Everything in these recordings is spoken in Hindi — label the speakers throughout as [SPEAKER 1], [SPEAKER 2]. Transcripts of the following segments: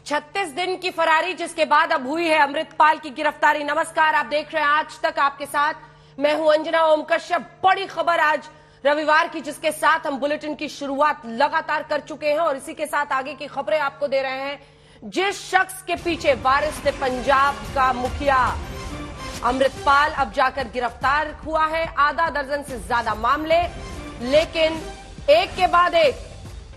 [SPEAKER 1] 36 दिन की फरारी जिसके बाद अब हुई है अमृतपाल की गिरफ्तारी। नमस्कार, आप देख रहे हैं आज तक, आपके साथ मैं हूं अंजना ओम कश्यप। बड़ी खबर आज रविवार की, जिसके साथ हम बुलेटिन की शुरुआत लगातार कर चुके हैं और इसी के साथ आगे की खबरें आपको दे रहे हैं। जिस शख्स के पीछे वारिस ने पंजाब का मुखिया अमृतपाल अब जाकर गिरफ्तार हुआ है। आधा दर्जन से ज्यादा मामले, लेकिन एक के बाद एक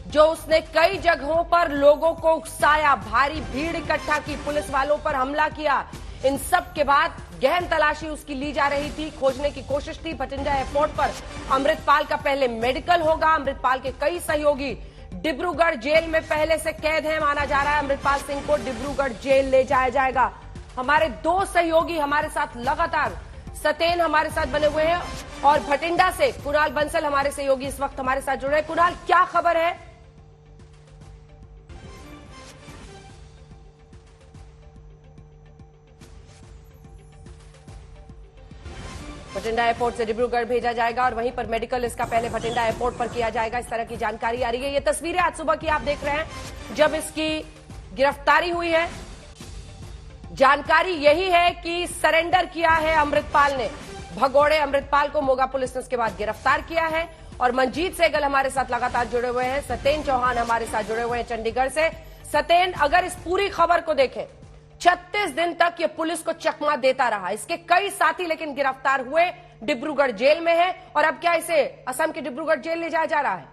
[SPEAKER 1] जो उसने कई जगहों पर लोगों को उकसाया, भारी भीड़ इकट्ठा की, पुलिस वालों पर हमला किया, इन सब के बाद गहन तलाशी उसकी ली जा रही थी, खोजने की कोशिश थी। भटिंडा एयरपोर्ट पर अमृतपाल का पहले मेडिकल होगा। अमृतपाल के कई सहयोगी डिब्रूगढ़ जेल में पहले से कैद हैं। माना जा रहा है अमृतपाल सिंह को डिब्रूगढ़ जेल ले जाया जाएगा। हमारे दो सहयोगी हमारे साथ लगातार, सतेन हमारे साथ बने हुए हैं और भटिंडा से कुणाल बंसल हमारे सहयोगी इस वक्त हमारे साथ जुड़े हैं। कुणाल, क्या खबर है? भटिंडा एयरपोर्ट से डिब्रूगढ़ भेजा जाएगा और वहीं पर मेडिकल इसका पहले भटिंडा एयरपोर्ट पर किया जाएगा, इस तरह की जानकारी आ रही है। ये तस्वीरें आज सुबह की आप देख रहे हैं जब इसकी गिरफ्तारी हुई है। जानकारी यही है कि सरेंडर किया है अमृतपाल ने। भगोड़े अमृतपाल को मोगा पुलिस ने उसके बाद गिरफ्तार किया है। और मंजीत सहगल हमारे साथ लगातार जुड़े हुए हैं, सतेन चौहान हमारे साथ जुड़े हुए हैं चंडीगढ़ से। सतेन, अगर इस पूरी खबर को देखें, 36 दिन तक ये पुलिस को चकमा देता रहा। इसके कई साथी लेकिन गिरफ्तार हुए, डिब्रूगढ़ जेल में है और अब क्या इसे असम के डिब्रूगढ़ जेल ले जाया जा रहा है?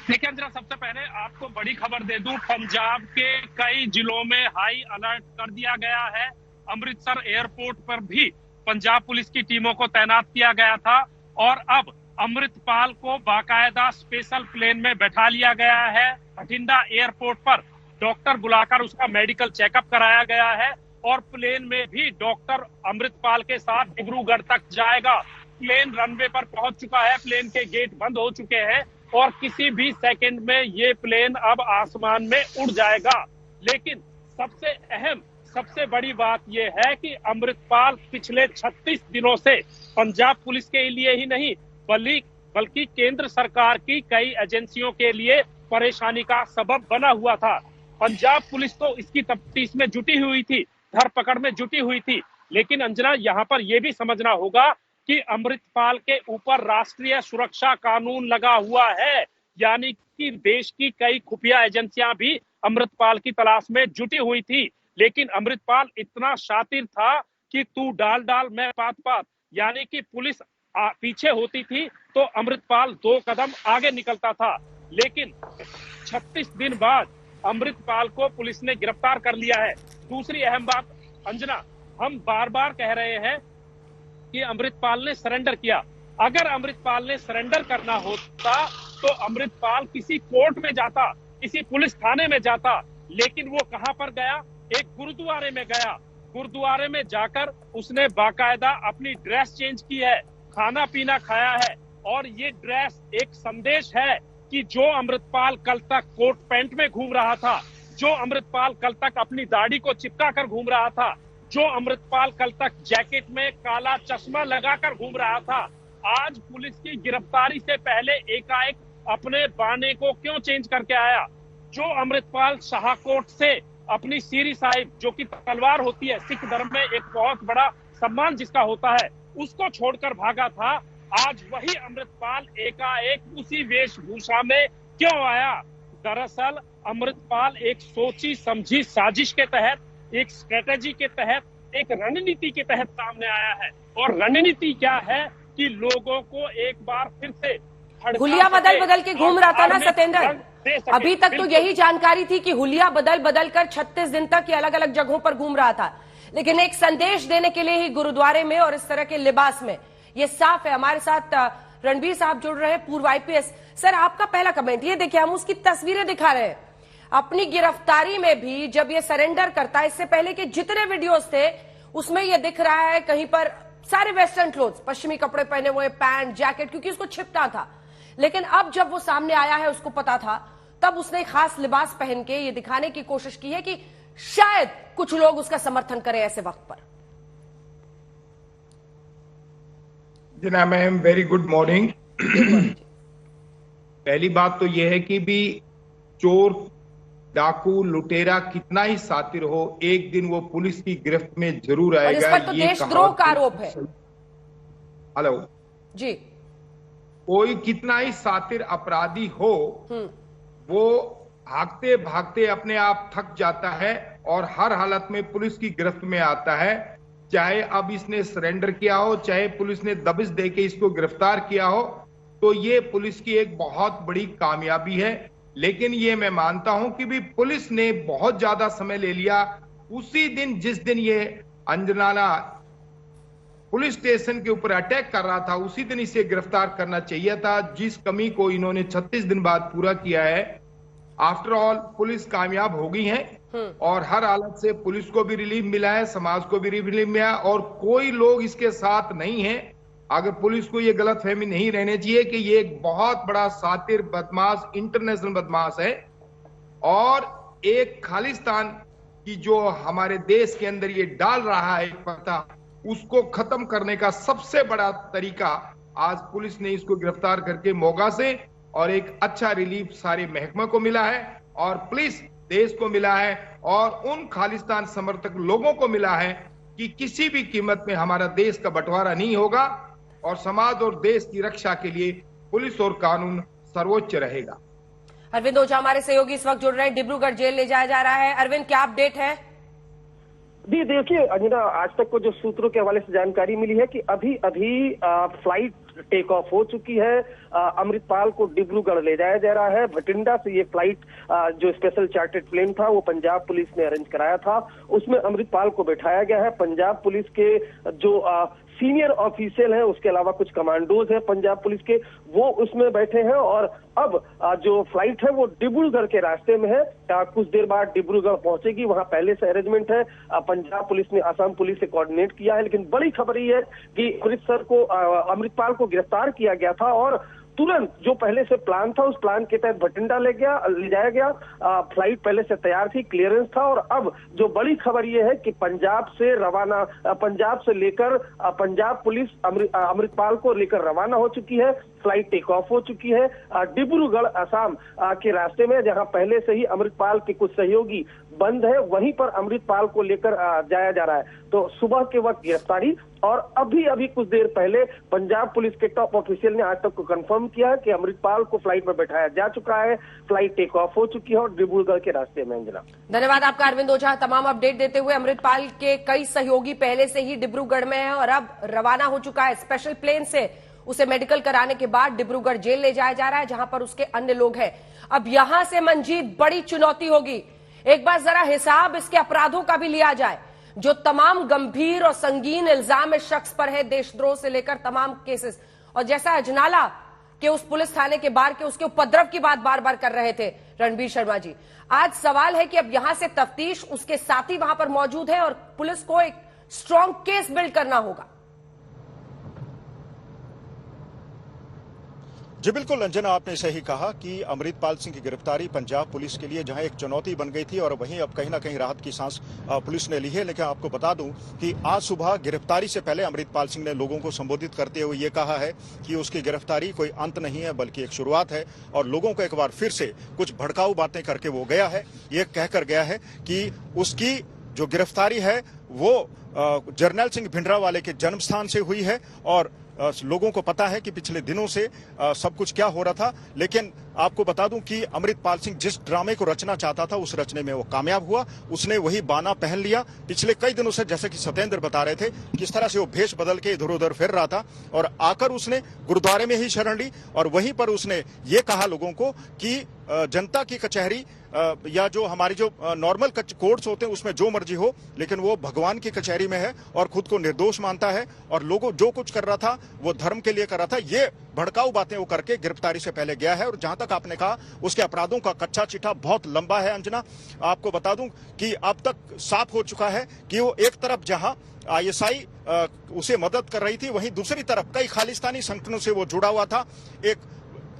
[SPEAKER 2] देखिए अंजना, सबसे पहले आपको बड़ी खबर दे दूं, पंजाब के कई जिलों में हाई अलर्ट कर दिया गया है। अमृतसर एयरपोर्ट पर भी पंजाब पुलिस की टीमों को तैनात किया गया था और अब अमृतपाल को बाकायदा स्पेशल प्लेन में बैठा लिया गया है। भटिंडा एयरपोर्ट पर डॉक्टर बुलाकर उसका मेडिकल चेकअप कराया गया है और प्लेन में भी डॉक्टर अमृतपाल के साथ डिब्रूगढ़ तक जाएगा। प्लेन रनवे पर पहुंच चुका है, प्लेन के गेट बंद हो चुके हैं और किसी भी सेकंड में ये प्लेन अब आसमान में उड़ जाएगा। लेकिन सबसे अहम, सबसे बड़ी बात यह है कि अमृतपाल पिछले 36 दिनों से पंजाब पुलिस के लिए ही नहीं बल्कि केंद्र सरकार की कई एजेंसियों के लिए परेशानी का सबब बना हुआ था। पंजाब पुलिस तो इसकी तफ्तीश में जुटी हुई थी, धरपकड़ में जुटी हुई थी, लेकिन अंजना, यहाँ पर यह भी समझना होगा कि अमृतपाल के ऊपर राष्ट्रीय सुरक्षा कानून लगा हुआ है, यानी कि देश की कई खुफिया एजेंसियां भी अमृतपाल की तलाश में जुटी हुई थी। लेकिन अमृतपाल इतना शातिर था कि तू डाल डाल मैं पात पात, यानी कि पुलिस पीछे होती थी तो अमृतपाल 2 कदम आगे निकलता था। लेकिन 36 दिन बाद अमृतपाल को पुलिस ने गिरफ्तार कर लिया है। दूसरी अहम बात अंजना, हम बार बार कह रहे हैं कि अमृतपाल ने सरेंडर किया। अगर अमृतपाल ने सरेंडर करना होता तो अमृतपाल किसी कोर्ट में जाता, किसी पुलिस थाने में जाता, लेकिन वो कहां पर गया? एक गुरुद्वारे में गया। गुरुद्वारे में जाकर उसने बाकायदा अपनी ड्रेस चेंज की है, खाना पीना खाया है और ये ड्रेस एक संदेश है कि जो अमृतपाल कल तक कोट पैंट में घूम रहा था, जो अमृतपाल कल तक अपनी दाढ़ी को चिपका कर घूम रहा था, जो अमृतपाल कल तक जैकेट में काला चश्मा लगाकर घूम रहा था, आज पुलिस की गिरफ्तारी से पहले एकाएक अपने बाने को क्यों चेंज करके आया? जो अमृतपाल शाहकोट से अपनी सीरी साहिब, जो कि तलवार होती है, सिख धर्म में एक बहुत बड़ा सम्मान जिसका होता है, उसको छोड़कर भागा था, आज वही अमृतपाल एकाएक उसी वेशभूषा में क्यों आया? दरअसल अमृतपाल एक सोची समझी साजिश के तहत, एक स्ट्रेटेजी के तहत, एक रणनीति के तहत सामने आया है। और रणनीति क्या है कि लोगों को एक बार फिर से
[SPEAKER 1] हुलिया बदल बदल के घूम रहा था ना सतेंद्र? अभी तक तो यही जानकारी थी कि हुलिया बदल बदल कर 36 दिन तक ये अलग अलग जगहों पर घूम रहा था, लेकिन एक संदेश देने के लिए ही गुरुद्वारे में और इस तरह के लिबास में, ये साफ है। हमारे साथ रणबीर साहब जुड़ रहे हैं, पूर्व आईपीएस। सर, आपका पहला कमेंट ये देखिए, हम उसकी तस्वीरें दिखा रहे हैं। अपनी गिरफ्तारी में भी जब ये सरेंडर करता है, इससे पहले के जितने वीडियोस थे उसमें ये दिख रहा है कहीं पर सारे वेस्टर्न क्लोथ्स, पश्चिमी कपड़े पहने हुए, पैंट, जैकेट, क्योंकि उसको छिपता था। लेकिन अब जब वो सामने आया है, उसको पता था, तब उसने खास लिबास पहन के ये दिखाने की कोशिश की है कि शायद कुछ लोग उसका समर्थन करें ऐसे वक्त पर।
[SPEAKER 3] जना मैम, वेरी गुड मॉर्निंग। पहली बात तो यह है कि भी चोर डाकू लुटेरा कितना ही सातिर हो, एक दिन वो पुलिस की गिरफ्त में जरूर
[SPEAKER 1] और इस
[SPEAKER 3] आएगा।
[SPEAKER 1] पर तो देशद्रोह का आरोप है।
[SPEAKER 3] हेलो
[SPEAKER 1] जी,
[SPEAKER 3] कोई कितना ही सातिर अपराधी हो, वो भागते भागते अपने आप थक जाता है और हर हालत में पुलिस की गिरफ्त में आता है। चाहे अब इसने सरेंडर किया हो, चाहे पुलिस ने दबिश देके इसको गिरफ्तार किया हो, तो ये पुलिस की एक बहुत बड़ी कामयाबी है। लेकिन ये मैं मानता हूं कि भी पुलिस ने बहुत ज्यादा समय ले लिया। उसी दिन जिस दिन ये अंजनाला पुलिस स्टेशन के ऊपर अटैक कर रहा था, उसी दिन इसे गिरफ्तार करना चाहिए था। जिस कमी को इन्होंने 36 दिन बाद पूरा किया है। आफ्टर ऑल पुलिस कामयाब हो गई है और हर हालत से पुलिस को भी रिलीफ मिला है, समाज को भी रिलीफ मिला और कोई लोग इसके साथ नहीं है। अगर पुलिस को ये गलतफहमी नहीं रहनी चाहिए कि ये एक बहुत बड़ा सातिर बदमाश, इंटरनेशनल बदमाश है और एक खालिस्तान की जो हमारे देश के अंदर ये डाल रहा है पता, उसको खत्म करने का सबसे बड़ा तरीका आज पुलिस ने इसको गिरफ्तार करके मोगा से और एक अच्छा रिलीफ सारे महकमे को मिला है और पुलिस देश को मिला है और उन खालिस्तान समर्थक लोगों को मिला है कि किसी भी कीमत में हमारा देश का बंटवारा नहीं होगा और समाज और देश की रक्षा के लिए पुलिस और कानून सर्वोच्च रहेगा।
[SPEAKER 1] अरविंद ओझा हमारे सहयोगी इस वक्त जुड़ रहे हैं। डिब्रूगढ़ जेल ले जाया जा रहा है। अरविंद, क्या अपडेट है?
[SPEAKER 4] जी देखिए अंजना, आज तक को जो सूत्रों के हवाले से जानकारी मिली है कि अभी अभी फ्लाइट टेक ऑफ हो चुकी है। अमृतपाल को डिब्रूगढ़ ले जाया जा रहा है। भटिंडा से ये फ्लाइट जो स्पेशल चार्टर्ड प्लेन था वो पंजाब पुलिस ने अरेंज कराया था, उसमें अमृतपाल को बैठाया गया है। पंजाब पुलिस के जो सीनियर ऑफिशियल हैं, उसके अलावा कुछ कमांडोज हैं पंजाब पुलिस के, वो उसमें बैठे हैं और अब जो फ्लाइट है वो डिब्रूगढ़ के रास्ते में है। कुछ देर बाद डिब्रूगढ़ पहुंचेगी। वहां पहले से अरेंजमेंट है। पंजाब पुलिस ने असम पुलिस से कोऑर्डिनेट किया है। लेकिन बड़ी खबर ये है कि अमृतपाल को गिरफ्तार किया गया था और तुरंत जो पहले से प्लान था उस प्लान के तहत भटिंडा ले जाया गया। फ्लाइट पहले से तैयार थी, क्लियरेंस था और अब जो बड़ी खबर ये है कि पंजाब से लेकर पंजाब पुलिस अमृतपाल को लेकर रवाना हो चुकी है। फ्लाइट टेक ऑफ हो चुकी है डिब्रूगढ़ असम के रास्ते में, जहां पहले से ही अमृतपाल के कुछ सहयोगी बंद है, वहीं पर अमृतपाल को लेकर जाया जा रहा है। तो सुबह के वक्त गिरफ्तारी और अभी कुछ देर पहले पंजाब पुलिस के टॉप ऑफिशियल ने आज तक को कंफर्म किया कि अमृतपाल को फ्लाइट में बैठाया जा चुका है। फ्लाइट टेक ऑफ हो चुकी है और डिब्रूगढ़ के रास्ते में। अंजना,
[SPEAKER 1] धन्यवाद आपका अरविंद ओझा तमाम अपडेट देते हुए। अमृतपाल के कई सहयोगी पहले से ही डिब्रूगढ़ में हैं और अब रवाना हो चुका है स्पेशल प्लेन से। उसे मेडिकल कराने के बाद डिब्रूगढ़ जेल ले जाया जा रहा है, जहां पर उसके अन्य लोग हैं। अब यहां से मंजीत बड़ी चुनौती होगी। एक बार जरा हिसाब इसके अपराधों का भी लिया जाए, जो तमाम गंभीर और संगीन इल्जाम इस शख्स पर है, देशद्रोह से लेकर तमाम केसेस। और जैसा अजनाला के उस पुलिस थाने के बाहर के उसके उपद्रव की बात बार बार कर रहे थे रणबीर शर्मा जी, आज सवाल है कि अब यहां से तफ्तीश, उसके साथी वहां पर मौजूद है और पुलिस को एक स्ट्रांग केस बिल्ड करना होगा।
[SPEAKER 5] जी बिल्कुल अंजना, आपने सही कहा कि अमृतपाल सिंह की गिरफ्तारी पंजाब पुलिस के लिए जहां एक चुनौती बन गई थी और वहीं अब कहीं ना कहीं राहत की सांस पुलिस ने ली है। लेकिन आपको बता दूं कि आज सुबह गिरफ्तारी से पहले अमृतपाल सिंह ने लोगों को संबोधित करते हुए ये कहा है कि उसकी गिरफ्तारी कोई अंत नहीं है बल्कि एक शुरुआत है और लोगों को एक बार फिर से कुछ भड़काऊ बातें करके वो गया है। ये कहकर गया है कि उसकी जो गिरफ्तारी है वो जर्नैल सिंह भिंडरावाले के जन्म स्थान से हुई है और लोगों को पता है कि पिछले दिनों से सब कुछ क्या हो रहा था। लेकिन आपको बता दूं कि अमृतपाल सिंह जिस ड्रामे को रचना चाहता था उस रचने में वो कामयाब हुआ। उसने वही बाना पहन लिया। पिछले कई दिनों से, जैसे कि सत्येंद्र बता रहे थे, किस तरह से वो भेष बदल के इधर उधर फिर रहा था और आकर उसने गुरुद्वारे में ही शरण ली और वहीं पर उसने ये कहा लोगों को कि जनता की कचहरी या जो हमारी जो नॉर्मल कोर्ट्स होते हैं उसमें जो मर्जी हो, लेकिन वो भगवान की कचहरी में है और खुद को निर्दोष मानता है और लोगों जो कुछ कर रहा था वो धर्म के लिए कर रहा था। ये भड़काऊ बातें वो करके गिरफ्तारी से पहले गया है। और जहां तक आपने कहा उसके अपराधों का कच्चा चिट्ठा बहुत लंबा है अंजना। आपको बता दूं कि अब तक साफ हो चुका है कि वो एक तरफ जहां ISI उसे मदद कर रही थी, वहीं दूसरी तरफ कई खालिस्तानी संगठनों से वो जुड़ा हुआ था। एक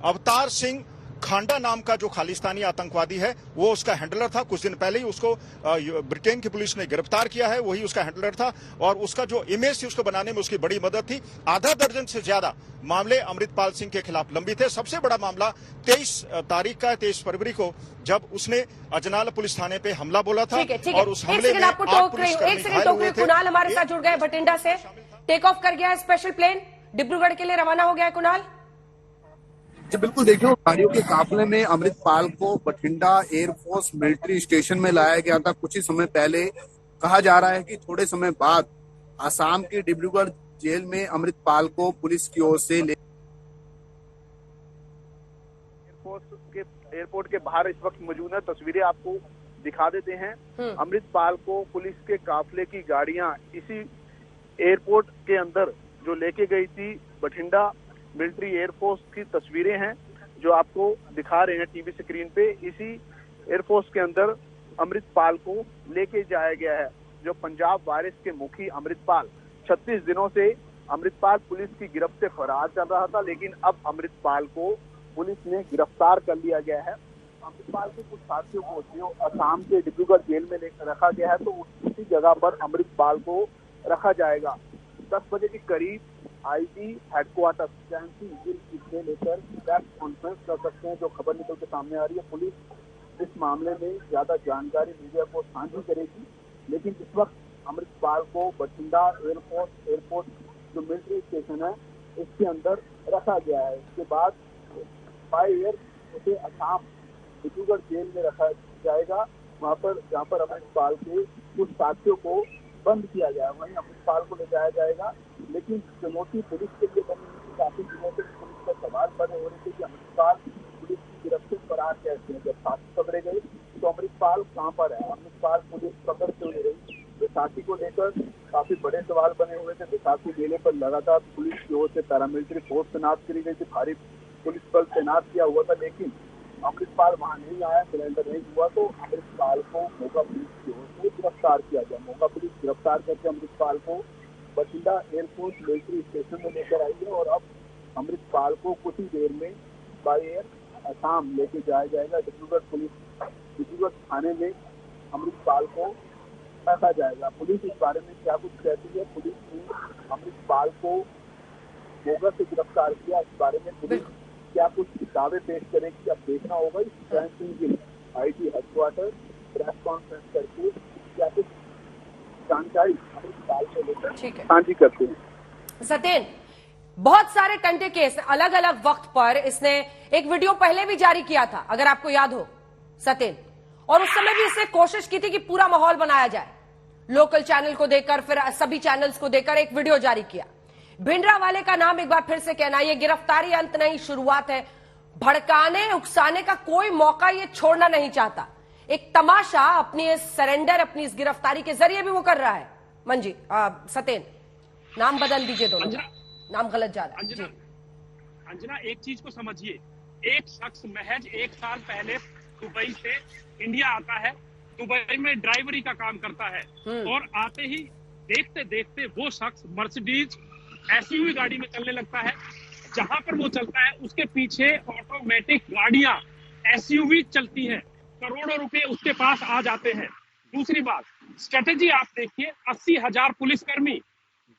[SPEAKER 5] अवतार सिंह खांडा नाम का जो खालिस्तानी आतंकवादी है वो उसका हैंडलर था। कुछ दिन पहले ही उसको ब्रिटेन की पुलिस ने गिरफ्तार किया है, वही उसका हैंडलर था और उसका जो इमेज थी उसको बनाने में उसकी बड़ी मदद थी। आधा दर्जन से ज्यादा मामले अमृतपाल सिंह के खिलाफ लंबित है। सबसे बड़ा मामला 23 तारीख का 23 फरवरी को जब उसने अजनाला पुलिस थाने पे हमला बोला था और उस हमले में
[SPEAKER 1] आपको टोक रही हूं, एक सेकंड टोक रही हूं। कुणाल हमारे साथ जुड़ गए भटिंडा से। टेक ऑफ कर गया है स्पेशल प्लेन, डिब्रूगढ़ के लिए रवाना हो गया है कुणाल।
[SPEAKER 6] जी बिल्कुल, देखिए गाड़ियों के काफिले में अमृतपाल को बठिंडा एयरफोर्स मिलिट्री स्टेशन में लाया गया था। कुछ ही समय पहले कहा जा रहा है कि थोड़े समय बाद असम के डिब्रूगढ़ जेल में अमृतपाल को पुलिस की ओर से एयरपोर्ट के बाहर इस वक्त मौजूद है। तस्वीरें आपको दिखा देते हैं। अमृतपाल को पुलिस के काफिले की गाड़ियां इसी एयरपोर्ट के अंदर जो लेके गई थी, बठिंडा मिलिट्री एयरफोर्स की तस्वीरें हैं जो आपको दिखा रहे हैं टीवी स्क्रीन पे। इसी एयरफोर्स के अंदर अमृतपाल को लेके जाया गया है। जो पंजाब वारिस के मुखी अमृतपाल 36 दिनों से अमृतपाल पुलिस की गिरफ्त से फरार चल रहा था, लेकिन अब अमृतपाल को पुलिस ने गिरफ्तार कर लिया गया है। अमृतपाल के कुछ साथियों को जो असम के डिब्रूगढ़ जेल में रखा गया है, तो उसी जगह पर अमृतपाल को रखा जाएगा। 10 बजे के करीब आईजी हेडक्वार्टर इसमें लेकर प्रेस कॉन्फ्रेंस कर सकते हैं। जो खबर निकल के सामने आ रही है, पुलिस इस मामले में ज्यादा जानकारी मीडिया को साझी करेगी, लेकिन इस वक्त अमृतपाल को बठिंडा एयरपोर्ट जो मिलिट्री स्टेशन है इसके अंदर रखा गया है। इसके बाद बाय एयर उसे असम डिब्रूगढ़ जेल में रखा जाएगा, वहाँ पर जहाँ पर अमृतपाल के कुछ साथियों को बंद किया गया, वहीं अमृतपाल को ले जाया जाएगा। लेकिन चुनौती पुलिस के लिए बनी हुई, काफी दिनों से पुलिस का सवाल बने हो रहे थे कि अमृतपाल पुलिस की गिरफ्त से फरार कैसे है। जब साथी पकड़े गए तो अमृतपाल कहाँ पर है, अमृतपाल पुलिस पकड़ क्यों नहीं रही। बैसाखी को लेकर काफी बड़े सवाल बने हुए थे। बैसाखी मेले पर लगातार पुलिस की ओर से पैरामिलिट्री फोर्स तैनात करी गई थी, भारी पुलिस बल तैनात किया हुआ था, लेकिन अमृतपाल वहां नहीं आया, सिलेंडर नहीं हुआ, तो अमृतपाल को मोगा पुलिस की ओर से गिरफ्तार किया गया। मोगा पुलिस गिरफ्तार करके अमृतपाल को बठिंडा एयरपोर्ट मिलिट्री स्टेशन में लेकर आई है और अब अमृतपाल को कुछ ही देर में बाय एयर असम लेके जाया जाएगा। डिब्रूगढ़ थाने में अमृतपाल को रखा जाएगा। पुलिस इस बारे में क्या कुछ कहती है, पुलिस ने अमृतपाल को मोगा से गिरफ्तार किया, इस बारे में पुलिस क्या कुछ दावे पेश करेगी, अब देखना होगा। इस क्राइम सीन के आईजी हेडक्वार्टर प्रेस कॉन्फ्रेंस करके क्या कुछ जानकारी अमृतपाल को लेकर साझी करते हैं।
[SPEAKER 1] सत्येन, बहुत सारे टंटे केस अलग अलग वक्त पर इसने एक वीडियो पहले भी जारी किया था, अगर आपको याद हो सत्येन, और उस समय भी इसने कोशिश की थी कि पूरा माहौल बनाया जाए। लोकल चैनल को देकर, फिर सभी चैनल्स को देकर एक वीडियो जारी किया। भिंडरा वाले का नाम एक बार फिर से कहना, ये गिरफ्तारी अंत नहीं शुरुआत है। भड़काने उकसाने का कोई मौका ये छोड़ना नहीं चाहता। एक तमाशा अपनी इस सरेंडर, अपनी इस गिरफ्तारी के जरिए भी वो कर रहा है। मंजी सत्येन, नाम बदल दीजिए, दोनों नाम गलत जा रहा है।
[SPEAKER 2] अंजना, एक चीज को समझिए, एक शख्स महज 1 साल पहले दुबई से इंडिया आता है, दुबई में ड्राइवरी का काम करता है और आते ही देखते देखते वो शख्स मर्सिडीज एसयूवी गाड़ी में चलने लगता है। जहां पर वो चलता है उसके पीछे ऑटोमेटिक गाड़ियां एसयूवी चलती हैं, करोड़ों रुपए उसके पास आ जाते हैं। दूसरी बात, स्ट्रेटेजी आप देखिए, 80,000 पुलिसकर्मी,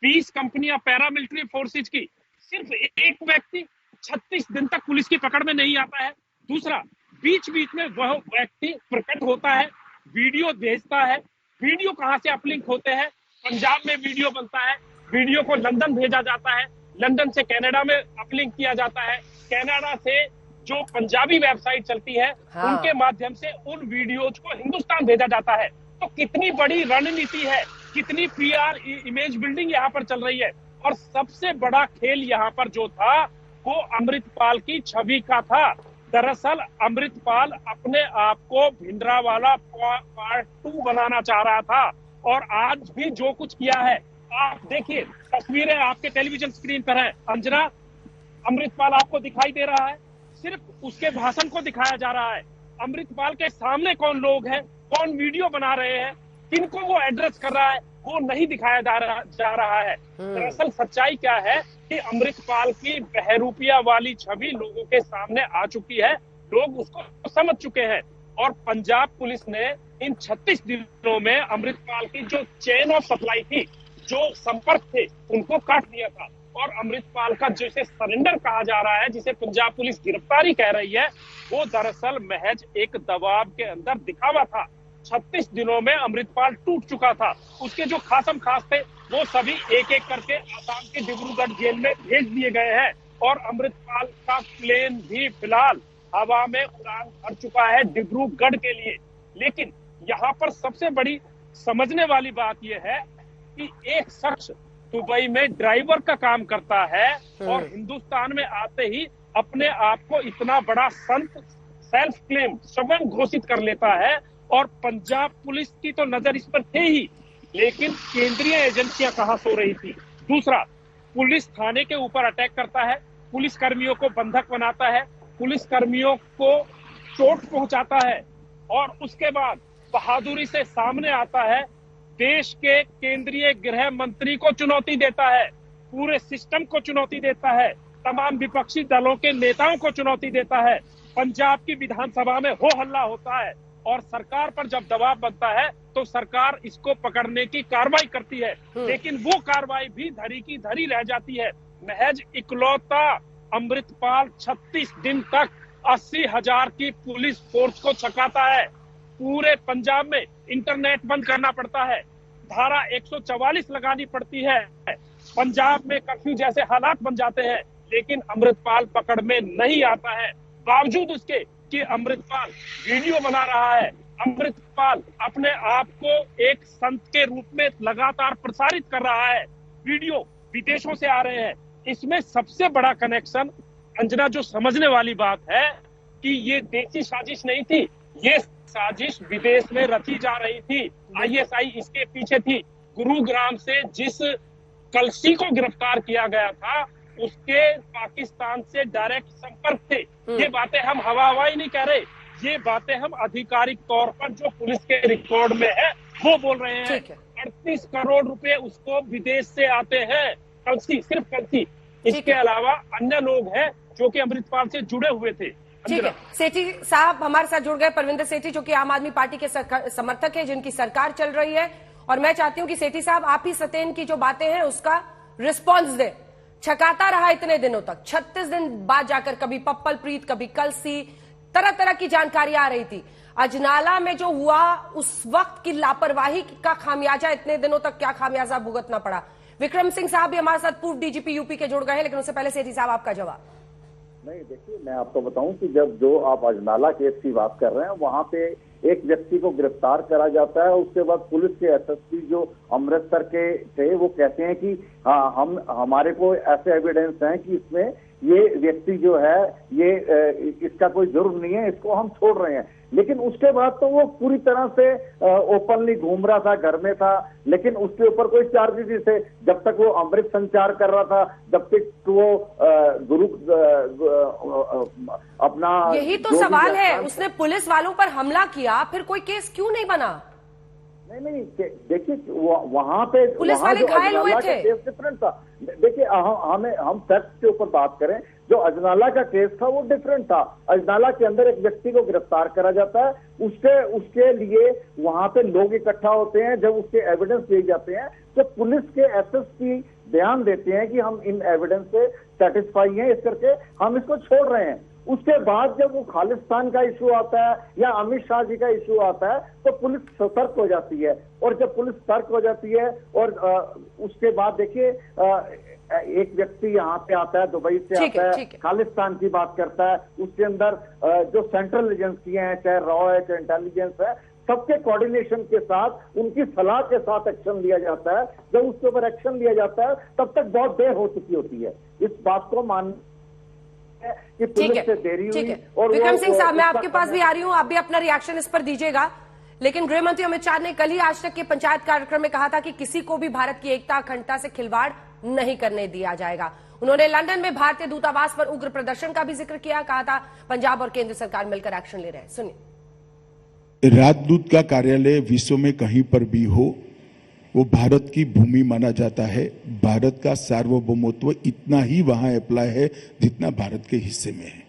[SPEAKER 2] 20 कंपनियां पैरामिलिट्री फोर्सेज की, सिर्फ एक व्यक्ति 36 दिन तक पुलिस की पकड़ में नहीं आता है। दूसरा, बीच बीच में वह व्यक्ति प्रकट होता है, वीडियो भेजता है। वीडियो कहां से अपलिंक होते हैं, पंजाब में वीडियो बनता है, वीडियो को लंदन भेजा जाता है, लंदन से कनाडा में अपलिंक किया जाता है, कनाडा से जो पंजाबी वेबसाइट चलती है उनके माध्यम से उन वीडियोज को हिंदुस्तान भेजा जाता है। तो कितनी बड़ी रणनीति है, कितनी पीआर इमेज बिल्डिंग यहाँ पर चल रही है। और सबसे बड़ा खेल यहाँ पर जो था वो अमृतपाल की छवि का था। दरअसल अमृतपाल अपने आप को भिंडरावाला पार्ट 2 बनाना चाह रहा था और आज भी जो कुछ किया है आप देखिए, तस्वीरें आपके टेलीविजन स्क्रीन पर है। अंजना, अमृतपाल आपको दिखाई दे रहा है, सिर्फ उसके भाषण को दिखाया जा रहा है। अमृतपाल के सामने कौन लोग हैं, कौन वीडियो बना रहे हैं, किनको वो एड्रेस कर रहा है, वो नहीं दिखाया जा रहा है। दरअसल सच्चाई क्या है कि अमृतपाल की बहरूपिया वाली छवि लोगों के सामने आ चुकी है। लोग उसको समझ चुके हैं। और पंजाब पुलिस ने इन 36 दिनों में अमृतपाल की जो चेन ऑफ सप्लाई थी, जो संपर्क थे, उनको काट दिया था। और अमृतपाल का जिसे सरेंडर कहा जा रहा है, जिसे पंजाब पुलिस गिरफ्तारी कह रही है, वो दरअसल महज एक दबाव के अंदर दिखावा था। 36 दिनों में अमृतपाल टूट चुका था। उसके जो खासम खास थे वो सभी एक एक करके आसाम के डिब्रूगढ़ जेल में भेज दिए गए हैं। और अमृतपाल का प्लेन भी फिलहाल हवा में उड़ान भर चुका है डिब्रूगढ़ के लिए। लेकिन यहाँ पर सबसे बड़ी समझने वाली बात यह है कि एक शख्स दुबई में ड्राइवर का काम करता है और हिंदुस्तान में आते ही अपने आप को इतना बड़ा संत सेल्फ क्लेम स्वयं घोषित कर लेता है। और पंजाब पुलिस की तो नजर इस पर थे ही, लेकिन केंद्रीय एजेंसियां कहां सो रही थी। दूसरा, पुलिस थाने के ऊपर अटैक करता है, पुलिस कर्मियों को बंधक बनाता है, पुलिस कर्मियों को चोट पहुंचाता है और उसके बाद बहादुरी से सामने आता है, देश के केंद्रीय गृह मंत्री को चुनौती देता है, पूरे सिस्टम को चुनौती देता है, तमाम विपक्षी दलों के नेताओं को चुनौती देता है। पंजाब की विधानसभा में हो हल्ला होता है और सरकार पर जब दबाव बनता है तो सरकार इसको पकड़ने की कार्रवाई करती है, लेकिन वो कार्रवाई भी धरी की धरी रह जाती है। महज इकलौता अमृतपाल 36 दिन तक 80,000 की पुलिस फोर्स को छकाता है। पूरे पंजाब में इंटरनेट बंद करना पड़ता है, धारा 144 लगानी पड़ती है, पंजाब में कर्फ्यू जैसे हालात बन जाते हैं, लेकिन अमृतपाल पकड़ में नहीं आता है। बावजूद उसके कि अमृतपाल वीडियो बना रहा है, अमृतपाल अपने आप को एक संत के रूप में लगातार प्रसारित कर रहा है, वीडियो विदेशों से आ रहे हैं। इसमें सबसे बड़ा कनेक्शन अंजना, जो समझने वाली बात है कि ये देसी साजिश नहीं थी, ये साजिश विदेश में रची जा रही थी। आईएसआई इसके पीछे थी। गुरुग्राम से जिस कलसी को गिरफ्तार किया गया था उसके पाकिस्तान से डायरेक्ट संपर्क थे। ये बातें हम हवा-हवाई नहीं कह रहे, ये बातें हम आधिकारिक तौर पर जो पुलिस के रिकॉर्ड में है वो बोल रहे हैं। 38 करोड़ रुपए उसको विदेश से आते हैं, कलसी, सिर्फ कलसी। इसके अलावा अन्य लोग हैं जो कि अमृतपाल से जुड़े हुए थे।
[SPEAKER 1] ठीक है, सेठी साहब हमारे साथ जुड़ गए, परविंदर सेठी, जो कि आम आदमी पार्टी के समर्थक है, जिनकी सरकार चल रही है। और मैं चाहती हूं कि सेठी साहब आप ही सतेन की जो बातें हैं उसका रिस्पॉन्स दें। छकाता रहा इतने दिनों तक, 36 दिन बाद जाकर कभी पप्पल प्रीत, कभी कलसी, तरह तरह की जानकारी आ रही थी। अजनाला में जो हुआ उस वक्त की लापरवाही का खामियाजा इतने दिनों तक क्या खामियाजा भुगतना पड़ा। विक्रम सिंह साहब भी हमारे साथ पूर्व डीजीपी यूपी के जुड़ गए हैं, लेकिन उससे पहले सेठी साहब आपका जवाब।
[SPEAKER 7] नहीं, देखिए मैं आपको बताऊं कि जब जो आप अजनाला केस की बात कर रहे हैं वहां पे एक व्यक्ति को गिरफ्तार करा जाता है, उसके बाद पुलिस के एसएसपी जो अमृतसर के थे वो कहते हैं कि हाँ हमारे को ऐसे एविडेंस हैं कि इसमें ये व्यक्ति जो है ये इसका कोई जुर्म नहीं है, इसको हम छोड़ रहे हैं। लेकिन उसके बाद तो वो पूरी तरह से ओपनली घूम रहा था, घर में था, लेकिन उसके ऊपर कोई चार्जेस नहीं थे। जब तक वो अमृत संचार कर रहा था, जब तक वो गुरु अपना,
[SPEAKER 1] यही तो सवाल है, उसने पुलिस वालों पर हमला किया, फिर कोई केस क्यों नहीं बना?
[SPEAKER 7] नहीं, देखिए वहां पे
[SPEAKER 1] पुलिस वाले घायल हुए थे,
[SPEAKER 7] केस डिफरेंट था। देखिए हम फैक्ट के ऊपर बात करें, जो अजनाला का केस था वो डिफरेंट था। अजनाला के अंदर एक व्यक्ति को गिरफ्तार करा जाता है, उसके लिए वहां पे लोग इकट्ठा होते हैं, जब उसके एविडेंस दिए जाते हैं तो पुलिस के एसएसपी बयान देते हैं कि हम इन एविडेंस से सेटिस्फाई हैं, इस करके हम इसको छोड़ रहे हैं। उसके बाद जब वो खालिस्तान का इशू आता है या अमित शाह जी का इशू आता है तो पुलिस सतर्क हो जाती है। और जब पुलिस सतर्क हो जाती है और उसके बाद देखिए एक व्यक्ति यहाँ पे आता है, दुबई से आता है, खालिस्तान की बात करता है, उसके अंदर जो सेंट्रल एजेंसियां हैं, चाहे रॉ है चाहे इंटेलिजेंस है, सबके कोऑर्डिनेशन के साथ, उनकी सलाह के साथ एक्शन लिया जाता है। जब उसके ऊपर एक्शन लिया जाता है तब तक बहुत देर हो चुकी होती है। इस बात को मान कि पुलिस से देरी हुई। और
[SPEAKER 1] विक्रम सिंह साहब, मैं आपके पास भी आ रही हूं, आप भी अपना रिएक्शन इस पर दीजिएगा। लेकिन गृह मंत्री अमित शाह ने कल ही आज तक के पंचायत कार्यक्रम में कहा था कि किसी को भी भारत की एकता अखंडता से खिलवाड़ नहीं करने दिया जाएगा। उन्होंने लंदन में भारतीय दूतावास पर उग्र प्रदर्शन का भी जिक्र किया, कहा था पंजाब और केंद्र सरकार मिलकर एक्शन ले रहे हैं। सुनिए।
[SPEAKER 8] राजदूत का कार्यालय विश्व में कहीं पर भी हो, वो भारत की भूमि माना जाता है। भारत का सार्वभौमत्व इतना ही वहां अप्लाई है जितना भारत के हिस्से में है।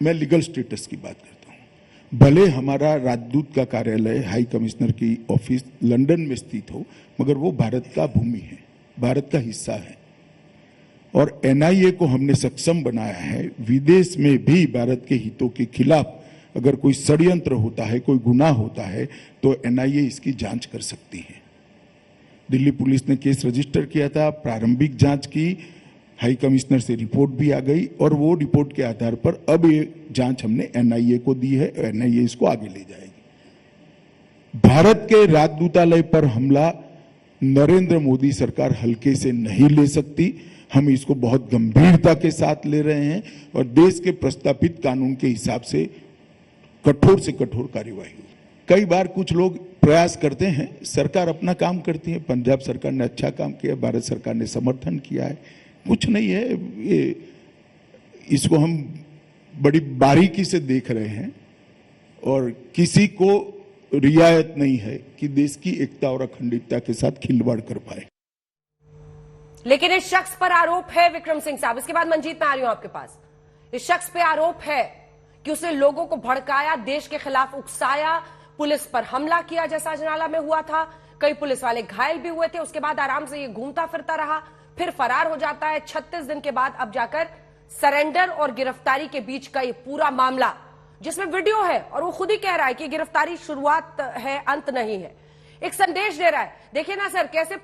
[SPEAKER 8] मैं लीगल स्टेटस की बात करता हूं। भले हमारा राजदूत का कार्यालय, हाई कमिश्नर की ऑफिस लंदन में स्थित हो, मगर वो भारत का भूमि है, भारत का हिस्सा है। और एनआईए को हमने सक्षम बनाया है, विदेश में भी भारत के हितों के खिलाफ अगर कोई षड्यंत्र होता है, कोई गुनाह होता है, तो एनआईए इसकी जांच कर सकती है। दिल्ली पुलिस ने केस रजिस्टर किया था, प्रारंभिक जांच की, हाई कमिश्नर से रिपोर्ट भी आ गई और वो रिपोर्ट के आधार पर अब ये जांच हमने एनआईए को दी है, एनआईए इसको आगे ले जाएगी। भारत के राजदूतालय पर हमला नरेंद्र मोदी सरकार हल्के से नहीं ले सकती। हम इसको बहुत गंभीरता के साथ ले रहे हैं और देश के प्रस्तावित कानून के हिसाब से कठोर से कठोर कार्यवाही। कई बार कुछ लोग प्रयास करते हैं, सरकार अपना काम करती है, पंजाब सरकार ने अच्छा काम किया, भारत सरकार ने समर्थन किया है, कुछ नहीं है, ये इसको हम बड़ी बारीकी से देख रहे हैं और किसी को रियायत नहीं है कि देश की एकता और अखंडता के साथ खिलवाड़ कर पाए।
[SPEAKER 1] लेकिन इस शख्स पर आरोप है, विक्रम सिंह साहब, इसके बाद मंजीत मैं आ रही हूं आपके पास। इस शख्स पे आरोप है कि उसने लोगों को भड़काया, देश के खिलाफ उकसाया, पुलिस पर हमला किया जैसा अजनाला में हुआ था, कई पुलिस वाले घायल भी हुए थे। उसके बाद आराम से ये घूमता फिरता रहा, फिर फरार हो जाता है। 36 दिन के बाद अब जाकर सरेंडर और गिरफ्तारी के बीच का ये पूरा मामला, जिसमें वीडियो है और वो खुद ही कह रहा है कि गिरफ्तारी शुरुआत है, अंत नहीं है, एक संदेश दे रहा है। देखिए ना सर, कैसे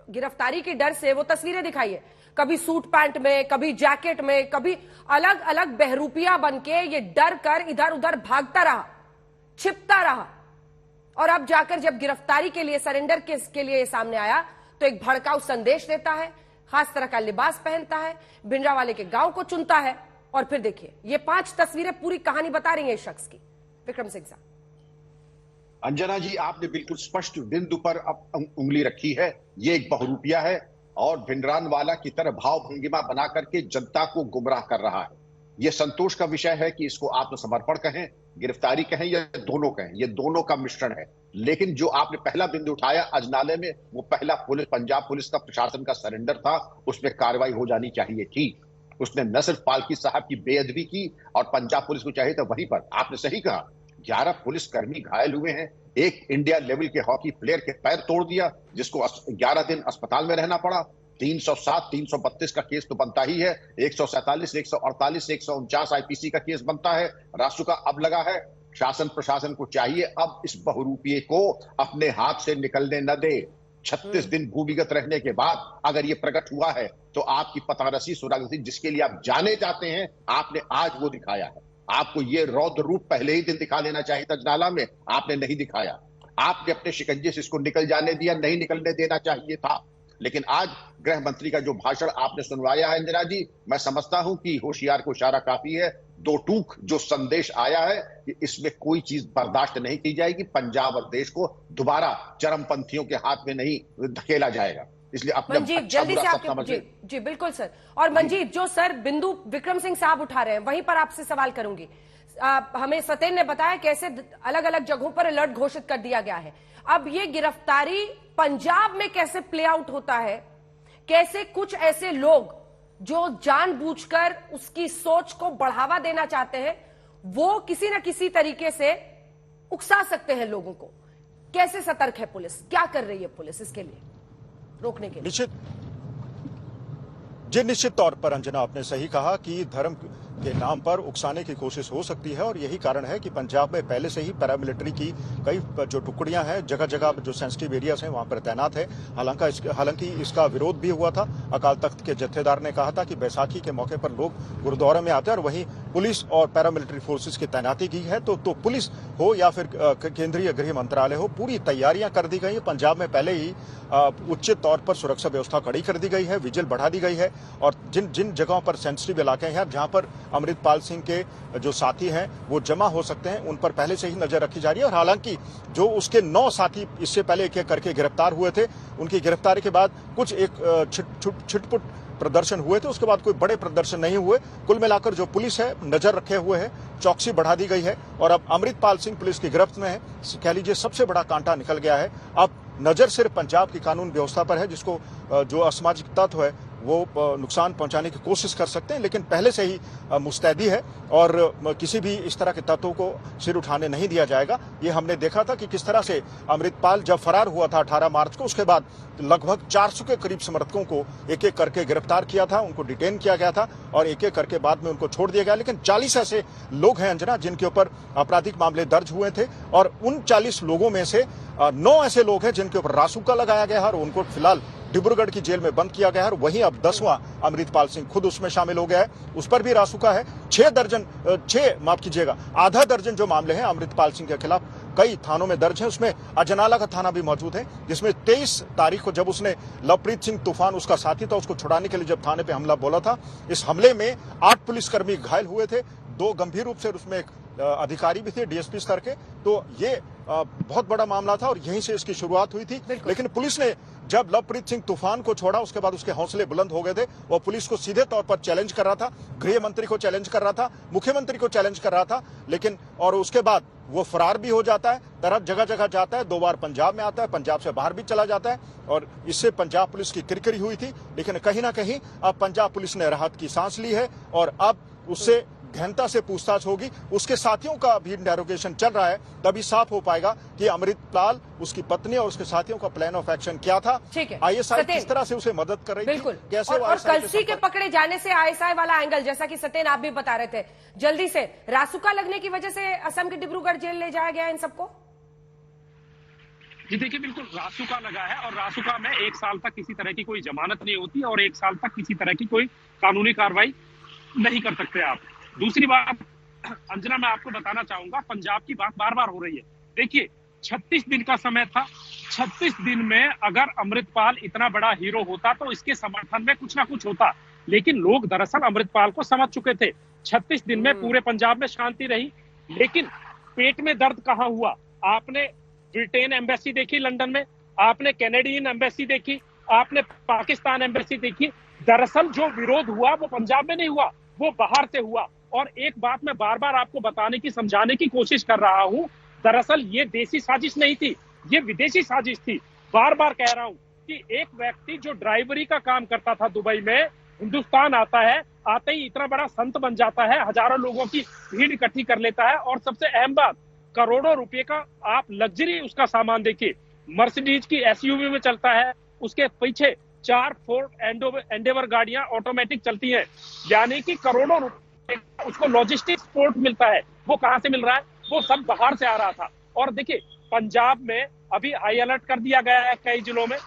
[SPEAKER 1] गिरफ्तारी के डर से वो तस्वीरें दिखाइए, कभी सूट पैंट में, कभी जैकेट में, कभी अलग अलग बहरूपिया बनके ये डर कर इधर उधर भागता रहा, छिपता रहा। और अब जाकर जब गिरफ्तारी के लिए, सरेंडर के लिए सामने आया तो एक भड़काऊ संदेश देता है, खास तरह का लिबास पहनता है, भिंडरावाले के गांव को चुनता है। और फिर देखिए ये 5 तस्वीरें पूरी कहानी बता रही है इस शख्स की। विक्रम सिंह साहब।
[SPEAKER 9] अंजना जी, आपने बिल्कुल स्पष्ट बिंदु पर अब उंगली रखी है। ये एक बहुरूपिया है और भिंडरानवाला की तरह भाव भंगिमा बना करके जनता को गुमराह कर रहा है। यह संतोष का विषय है कि इसको आत्मसमर्पण कहें, गिरफ्तारी कहें या दोनों कहें, ये दोनों का मिश्रण है। लेकिन जो आपने पहला बिंदु उठाया अजनाले में, वो पहला पंजाब पुलिस का प्रशासन का सरेंडर था, उसमें कार्रवाई हो जानी चाहिए थी। उसने न सिर्फ पालकी साहब की बेअदबी की और पंजाब पुलिस को चाहिए था वहीं पर, आपने सही कहा, 11 पुलिसकर्मी घायल हुए हैं, एक इंडिया लेवल के हॉकी प्लेयर के पैर तोड़ दिया, जिसको 11 दिन अस्पताल में रहना पड़ा। 307, 332 का केस तो बनता ही है, 147, 148, 149 आईपीसी का केस बनता है, रासू का अब लगा है। शासन प्रशासन को चाहिए अब इस बहुरूपिये को अपने हाथ से निकलने न दे। 36 दिन भूमिगत रहने के बाद अगर ये प्रकट हुआ है तो आपकी पतारसी सुरागसी जिसके लिए आप जाने जाते हैं, आपने आज वो दिखाया है। आपको ये रौद्र रूप पहले ही दिन दिखा लेना चाहिए था अजनाला में, आपने नहीं दिखाया। आपने अपने शिकंजे से इसको निकल जाने दिया, नहीं निकलने देना चाहिए था। लेकिन आज गृह मंत्री का जो भाषण आपने सुनवाया है इंदिरा जी, मैं समझता हूं कि होशियार को इशारा काफी है। 2 टूक जो संदेश आया है कि इसमें कोई चीज बर्दाश्त नहीं की जाएगी, पंजाब और देश को दोबारा चरमपंथियों के हाथ में नहीं धकेला जाएगा। इसलिए अपने
[SPEAKER 1] मंजीत जल्दी से आपके जी बिल्कुल सर। और मंजीत, जो सर बिंदु विक्रम सिंह साहब उठा रहे हैं वहीं पर आपसे सवाल करूंगी। हमें सतेन ने बताया कैसे अलग अलग जगहों पर अलर्ट घोषित कर दिया गया है। अब ये गिरफ्तारी पंजाब में कैसे प्ले आउट होता है, कैसे कुछ ऐसे लोग जो जानबूझकर उसकी सोच को बढ़ावा देना चाहते हैं, वो किसी न किसी तरीके से उकसा सकते हैं लोगों को। कैसे सतर्क है पुलिस, क्या कर रही है पुलिस इसके लिए रोकने के लिए?
[SPEAKER 5] निश्चित तौर पर अंजना, आपने सही कहा कि धर्म के नाम पर उकसाने की कोशिश हो सकती है और यही कारण है कि पंजाब में पहले से ही पैरामिलिट्री की कई जो टुकड़ियां हैं, जगह जगह जो सेंसिटिव एरियाज हैं वहां पर तैनात है। हालांकि इसका विरोध भी हुआ था। अकाल तख्त के जत्थेदार ने कहा था कि बैसाखी के मौके पर लोग गुरुद्वारा में आते हैं और वहीं पुलिस और पैरामिलिट्री फोर्सेस की तैनाती की है। तो पुलिस हो या फिर केंद्रीय गृह मंत्रालय हो, पूरी तैयारियां कर दी गई है। पंजाब में पहले ही उचित तौर पर सुरक्षा व्यवस्था कड़ी कर दी गई है, विजिल बढ़ा दी गई है और जिन जगहों पर सेंसिटिव इलाके हैं, जहां पर अमृतपाल सिंह के जो साथी हैं वो जमा हो सकते हैं, उन पर पहले से ही नजर रखी जा रही है। और हालांकि जो उसके 9 साथी इससे पहले एक एक करके गिरफ्तार हुए थे, उनकी गिरफ्तारी के बाद कुछ एक छिटपुट प्रदर्शन हुए थे, उसके बाद कोई बड़े प्रदर्शन नहीं हुए। कुल मिलाकर जो पुलिस है नजर रखे हुए है, चौकसी बढ़ा दी गई है और अब अमृतपाल सिंह पुलिस की गिरफ्त में है। कह लीजिए सबसे बड़ा कांटा निकल गया है। अब नजर सिर्फ पंजाब की कानून व्यवस्था पर है, जिसको जो असामाजिक तत्व है वो नुकसान पहुंचाने की कोशिश कर सकते हैं, लेकिन पहले से ही मुस्तैदी है और किसी भी इस तरह के तत्वों को सिर उठाने नहीं दिया जाएगा। ये हमने देखा था कि किस तरह से अमृतपाल जब फरार हुआ था 18 मार्च को, उसके बाद लगभग 400 के करीब समर्थकों को एक एक करके गिरफ्तार किया था, उनको डिटेन किया गया था और एक एक करके बाद में उनको छोड़ दिया गया। लेकिन 40 ऐसे लोग हैं अंजना जिनके ऊपर आपराधिक मामले दर्ज हुए थे और उन 40 लोगों में से 9 ऐसे लोग हैं जिनके ऊपर रासुका लगाया गया है और उनको फिलहाल डिब्रूगढ़ की जेल में बंद किया गया है। और वहीं अब 10वां अमृतपाल सिंह खुद उसमें शामिल हो गया है, उस पर भी रासुका है। 6 आधा दर्जन जो मामले हैं अमृतपाल सिंह के खिलाफ कई थानों में दर्ज है, उसमें अजनाला का थाना भी मौजूद है, जिसमें 23 तारीख को जब उसने लवप्रीत सिंह तूफान उसका साथी था, उसको छुड़ाने के लिए जब थाने पे हमला बोला था, इस हमले में 8 पुलिसकर्मी घायल हुए थे, 2 गंभीर रूप से, उसमें एक अधिकारी भी थे डीएसपी स्तर के। तो ये बहुत बड़ा मामला था और यहीं से इसकी शुरुआत हुई थी। लेकिन पुलिस ने जब लवप्रीत सिंह तूफान को छोड़ा, उसके बाद उसके हौसले बुलंद हो गए थे। वो पुलिस को सीधे तौर पर चैलेंज कर रहा था, गृह मंत्री को चैलेंज कर रहा था, मुख्यमंत्री को चैलेंज कर रहा था, लेकिन और उसके बाद वो फरार भी हो जाता है, तरफ जगह जगह जाता है, 2 बार पंजाब में आता है, पंजाब से बाहर भी चला जाता है और इससे पंजाब पुलिस की किरकिरी हुई थी। लेकिन कहीं ना कहीं अब पंजाब पुलिस ने राहत की सांस ली है और अब उससे गहनता से पूछताछ होगी। उसके साथियों का भी इंटेरोगेशन चल रहा है, तभी साफ हो पाएगा कि अमृतपाल, उसकी पत्नी और उसके साथियों का प्लान ऑफ एक्शन क्या था। आईएसआई किस तरह से उसे मदद कर रही थी, कैसे
[SPEAKER 1] और कलसी के पकड़े जाने से आईएसआई वाला एंगल, जैसा कि सत्यन आप भी बता रहे थे, जल्दी से रासुका लगने की वजह से असम के डिब्रूगढ़ जेल ले जाया गया इन सबको।
[SPEAKER 2] जी देखिए, बिल्कुल रासुका लगा है और रासुका में 1 साल तक किसी तरह की कोई जमानत नहीं होती और 1 साल तक किसी तरह की कोई कानूनी कार्रवाई नहीं कर सकते आप। दूसरी बात अंजना, मैं आपको बताना चाहूंगा, पंजाब की बात बार बार हो रही है। देखिए 36 दिन का समय था, 36 दिन में अगर अमृतपाल इतना बड़ा हीरो होता तो इसके समर्थन में कुछ ना कुछ होता, लेकिन लोग दरअसल अमृतपाल को समझ चुके थे। 36 दिन में पूरे पंजाब में शांति रही, लेकिन पेट में दर्द कहाँ हुआ? आपने ब्रिटेन एम्बेसी देखी लंदन में, आपने कैनेडियन एम्बेसी देखी, आपने पाकिस्तान एम्बेसी देखी। दरअसल जो विरोध हुआ वो पंजाब में नहीं हुआ, वो बाहर से हुआ। और एक बात मैं बार बार आपको बताने की, समझाने की कोशिश कर रहा हूं, दरअसल ये देसी साजिश नहीं थी, ये विदेशी साजिश थी। बार बार कह रहा हूं कि एक व्यक्ति जो ड्राइवरी का काम करता था दुबई में, हिंदुस्तान आता है, आते ही इतना बड़ा संत बन जाता है, हजारों लोगों की भीड़ इकट्ठी कर लेता है और सबसे अहम बात, करोड़ों रुपए का आप लग्जरी उसका सामान देखिए, मर्सिडीज की एसयूवी में चलता है, उसके पीछे 4 फोर्ड एंडेवर गाड़ियां ऑटोमेटिक चलती हैं, यानी कि करोड़ों रुपए उसको लॉजिस्टिक सपोर्ट मिलता है। वो कहां से मिल रहा है? वो सब बाहर से आ रहा था। और देखिए पंजाब में अभी हाई अलर्ट कर दिया गया है कई जिलों में,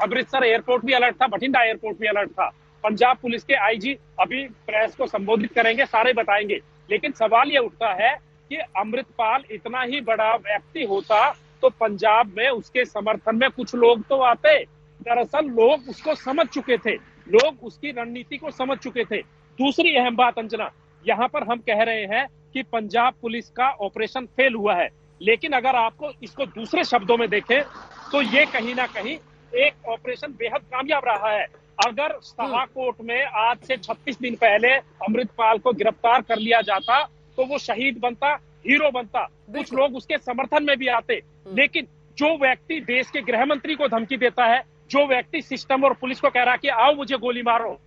[SPEAKER 2] अमृतसर एयरपोर्ट भी अलर्ट था, बठिंडा एयरपोर्ट भी अलर्ट था। पंजाब पुलिस के आईजी अभी प्रेस को संबोधित करेंगे, सारे बताएंगे। लेकिन सवाल ये उठता है कि अमृतपाल इतना ही बड़ा व्यक्ति होता तो पंजाब में उसके समर्थन में कुछ लोग तो आते। दरअसल लोग उसको समझ चुके थे, लोग उसकी रणनीति को समझ चुके थे। दूसरी अहम बात अंजना, यहाँ पर हम कह रहे हैं कि पंजाब पुलिस का ऑपरेशन फेल हुआ है, लेकिन अगर आपको इसको दूसरे शब्दों में देखें तो ये कहीं ना कहीं एक ऑपरेशन बेहद कामयाब रहा है। अगर शाहकोट में आज से 36 दिन पहले अमृतपाल को गिरफ्तार कर लिया जाता तो वो शहीद बनता, हीरो बनता, कुछ लोग उसके समर्थन में भी आते। लेकिन जो व्यक्ति देश के गृह मंत्री को धमकी देता है, जो व्यक्ति सिस्टम और पुलिस को कह रहा है कि आओ मुझे गोली मारो,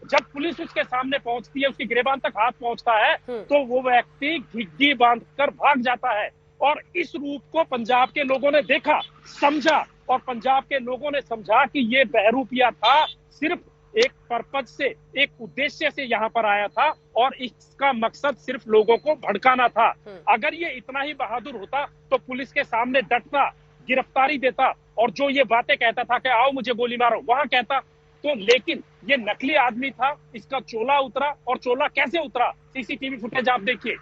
[SPEAKER 2] जब पुलिस उसके सामने पहुंचती है, उसकी गिरबान तक हाथ पहुंचता है, तो वो व्यक्ति घिग्गी बांधकर भाग जाता है। और इस रूप को पंजाब के लोगों ने देखा, समझा, और पंजाब के लोगों ने समझा कि ये बहरूपिया था, सिर्फ एक पर्पज से, एक उद्देश्य से यहाँ पर आया था और इसका मकसद सिर्फ लोगों को भड़काना था। अगर ये इतना ही बहादुर होता तो पुलिस के सामने डटता, गिरफ्तारी देता और जो ये बातें कहता था कि आओ मुझे गोली मारो, वहां कहता तो। लेकिन ये नकली आदमी था, इसका चोला उतरा, और चोला कैसे उतरा सीसीटीवी फुटेज आप देखिए।